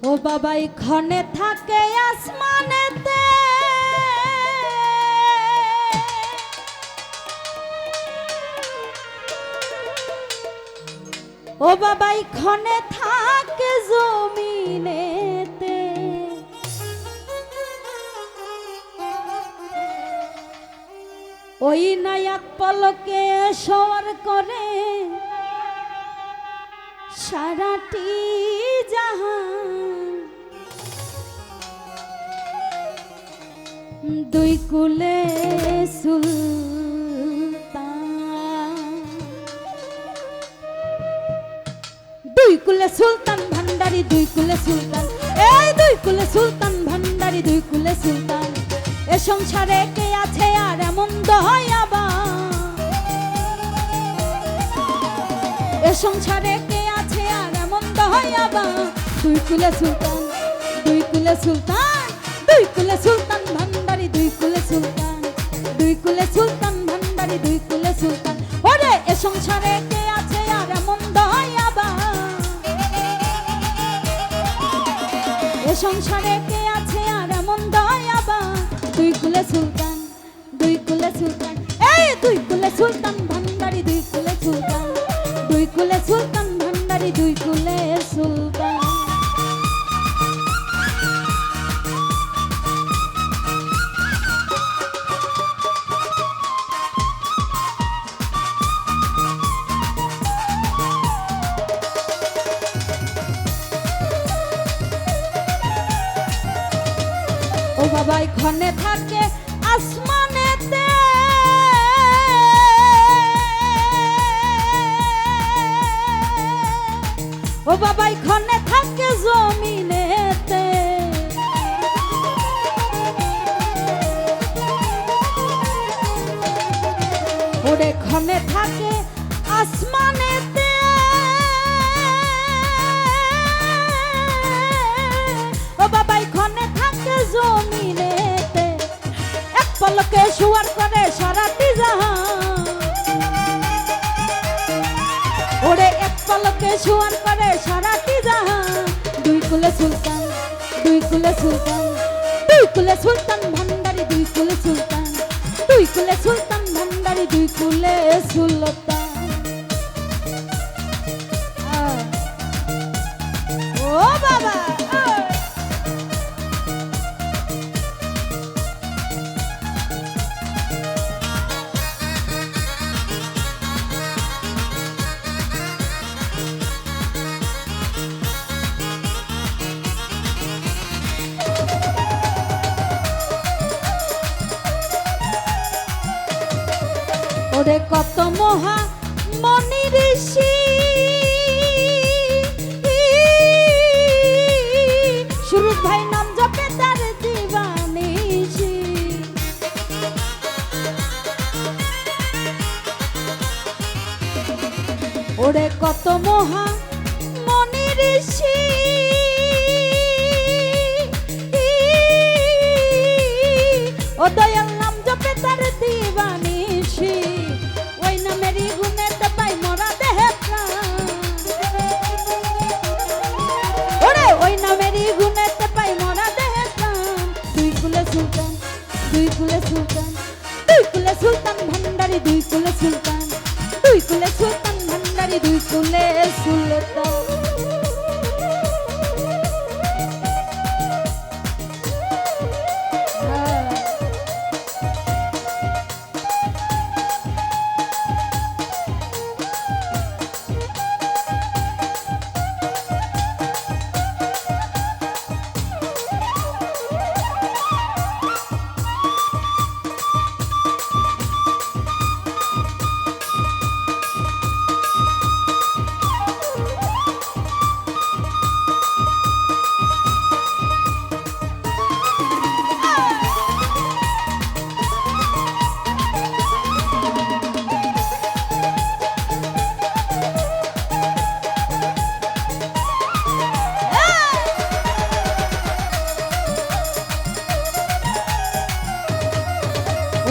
ও বাবা এখানে থাকে আসমানেতে, ও বাবা এখানে থাকে জমিনেতে, ওই নায়ক পলকে সওয়ার করে সারাটি জাহান, দুই কুলে সুলতান, দুই কুলে সুলতান ভান্ডারি, দুই কুলে সুলতান, এই দুই কুলে সুলতান ভান্ডারি, দুই কুলে সুলতান। এ সংসারে কে আছে আর এমন দয়াবা, এ সংসারে কে আছে আর এমন দয়াবা, দুই কুলে সুলতান, দুই কুলে সুলতান, দুই কুলে সুলতান ভান্ডারি, দুই কুলে সুলতান, দুই কুলে সুলতান ভান্ডারি, দুই কুলে সুলতান। ওরে এ সংসারে কে আছে আর এমন দয়াবা, এ সংসারে কে আছে আর এমন দয়াবা, দুই কুলে সুলতান, দুই কুলে সুলতান, এই দুই কুলে সুলতান ভান্ডারি, দুই কুলে সুলতান, দুই কুলে সুলতান ভান্ডারি, দুই কুলে সুলতান। ও বাবা এখানে থাকে আসমানেতে, ও বাবা এখানে থাকে জমিনেতে, ওরে এখানে থাকে আসমানেতে, ও বাবা এখানে থাকে জমিনেতে, এক পলকে শুয়ার করে সারাটি জাহান, ওরে এক পলকে শুয়ার করে সারাটি জাহান, দুই কুলে সুলতান, দুই কুলে সুলতান, দুই কুলে সুলতান ভান্ডারি, দুই কুলে সুলতান, দুই কুলে সুলতান ভান্ডারি, দুই কুলে সুলতান। ও বাবা ওরে কত মহা মনি ঋষি, সুরুজ ভাই নাম জপে তার দিবানিশি, ওরে কত মহা মনি ঋষি, ও দয়াল নাম জপে তার দিবানিশি, ওই নামেরই গুণেতে পাই মরা দেহে প্রাণ, ওরে ওই নামেরই গুণেতে পাই মরা দেহে প্রাণ, দুই কুলে সুলতান, দুই কুলে সুলতান, দুই কুলে সুলতান ভান্ডারি, দুই কুলে সুলতান, দুই কুলে সুলতান ভান্ডারি, দুই কুলে সুলতান।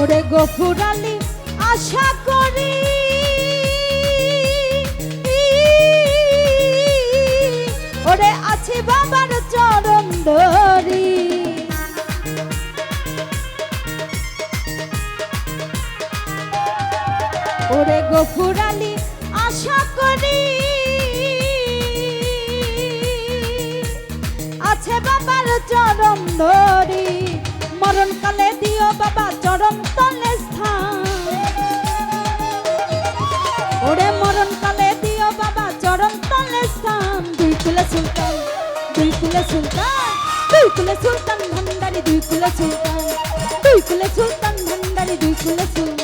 ওরে গফুর আলী আশা করি ওরে আছি বাবার সুন্দরী। ওরে গফুর আলী আশা করি আছে বাবার চরণ ধরি, মরণকালে দিও বাবা চরণ তলে স্থান। ওরে মরণকালে দিও বাবা চরণ তলে স্থান। দুই কুলে সুলতান, দুই কুলে সুলতান, দুই কুলে সুলতান ভান্ডারি, দুই কুলে সুলতান, দুই কুলে সুলতান ভান্ডারি, দুই কুলে সুলতান।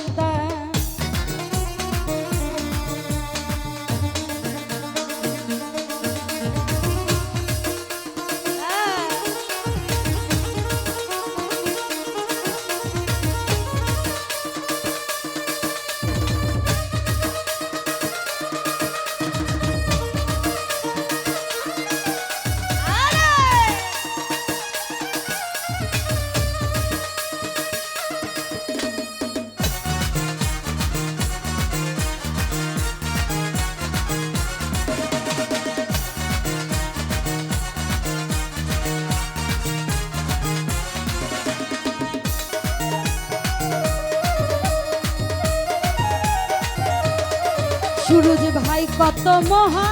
সুরজ ভাই কত মহা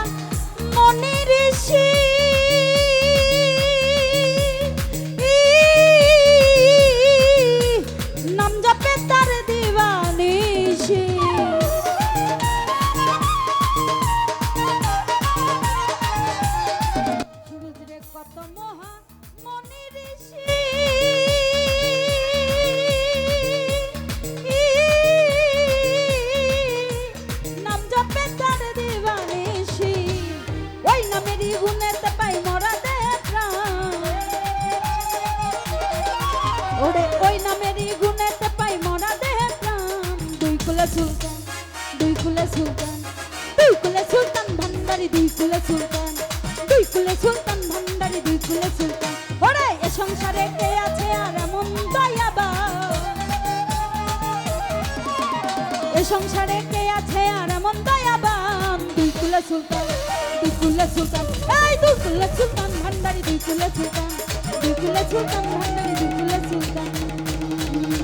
মনি ঋষি, নাম জপে তার দিবানিশি। সুরজ রে কত মহা মনি ঋষি, গুণেতে পাই মরা দেহ প্রাণ। ওরে ওই নামেরই গুণেতে পাই মরা দেহ প্রাণ। দুই কুলে সুলতান, দুই কুলে সুলতান, দুই কুলে সুলতান ভান্ডারি, দুই কুলে সুলতান, দুই কুলে সুলতান ভান্ডারি, দুই কুলে সুলতান। ওরে এ সংসারে কে আছে আর এমন দয়াবা, এ সংসারে কে আছে আর এমন দয়াবান। দুই কুলে সুলতান, দুই কুলে সুলতান, এই দুই কুলে সুলতান ভান্ডারি, দুই কুলে সুলতান, দুই কুলে সুলতান ভান্ডারি, দুই কুলে সুলতান,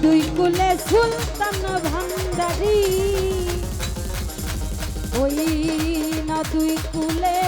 দুই কুলে সুলতান ভান্ডারি। ওই না দুই কুলে